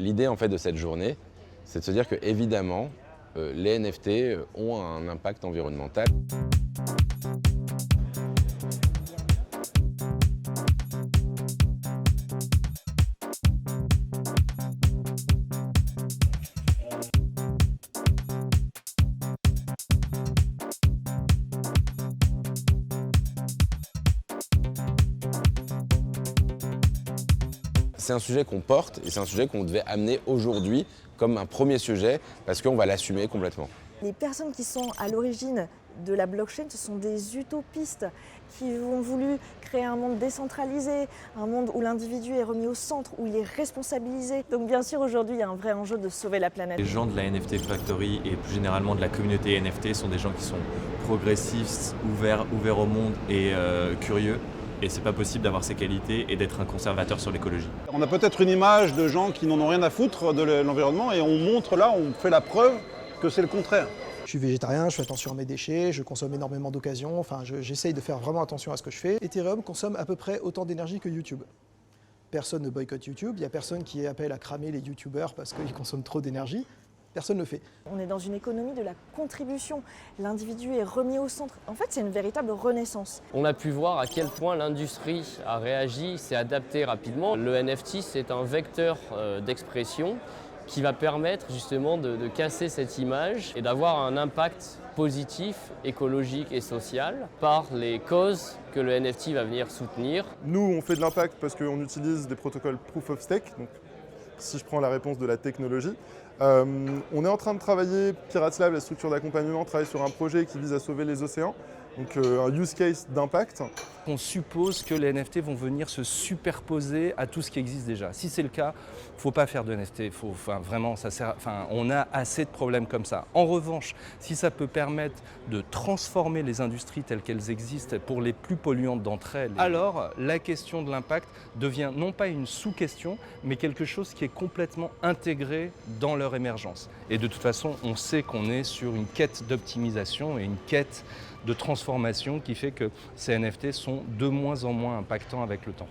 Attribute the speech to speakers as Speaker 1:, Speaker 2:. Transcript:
Speaker 1: L'idée en fait de cette journée, c'est de se dire que évidemment, les NFT ont un impact environnemental. C'est un sujet qu'on porte et c'est un sujet qu'on devait amener aujourd'hui comme un premier sujet parce qu'on va l'assumer complètement.
Speaker 2: Les personnes qui sont à l'origine de la blockchain, ce sont des utopistes qui ont voulu créer un monde décentralisé, un monde où l'individu est remis au centre, où il est responsabilisé. Donc bien sûr, aujourd'hui, il y a un vrai enjeu de sauver la planète.
Speaker 3: Les gens de la NFT Factory et plus généralement de la communauté NFT sont des gens qui sont progressistes, ouverts au monde et curieux. Et c'est pas possible d'avoir ces qualités et d'être un conservateur sur l'écologie.
Speaker 4: On a peut-être une image de gens qui n'en ont rien à foutre de l'environnement et on montre là, on fait la preuve que c'est le contraire.
Speaker 5: Je suis végétarien, je fais attention à mes déchets, je consomme énormément d'occasions, enfin j'essaye de faire vraiment attention à ce que je fais. Ethereum consomme à peu près autant d'énergie que YouTube. Personne ne boycotte YouTube, il n'y a personne qui appelle à cramer les YouTubeurs parce qu'ils consomment trop d'énergie. Personne ne le fait.
Speaker 2: On est dans une économie de la contribution. L'individu est remis au centre. En fait, c'est une véritable renaissance.
Speaker 6: On a pu voir à quel point l'industrie a réagi, s'est adaptée rapidement. Le NFT, c'est un vecteur d'expression qui va permettre justement de casser cette image et d'avoir un impact positif, écologique et social par les causes que le NFT va venir soutenir.
Speaker 7: Nous, on fait de l'impact parce qu'on utilise des protocoles Proof of Stake. Donc, si je prends la réponse de la technologie, on est en train de travailler, Pirates Lab, la structure d'accompagnement, travaille sur un projet qui vise à sauver les océans, donc un use case d'impact.
Speaker 8: On suppose que les NFT vont venir se superposer à tout ce qui existe déjà. Si c'est le cas, il ne faut pas faire de NFT. Vraiment, on a assez de problèmes comme ça. En revanche, si ça peut permettre de transformer les industries telles qu'elles existent pour les plus polluantes d'entre elles, alors la question de l'impact devient non pas une sous-question, mais quelque chose qui est complètement intégré dans leur émergence. Et de toute façon, on sait qu'on est sur une quête d'optimisation et une quête de transformation qui fait que ces NFT sont de moins en moins impactants avec le temps.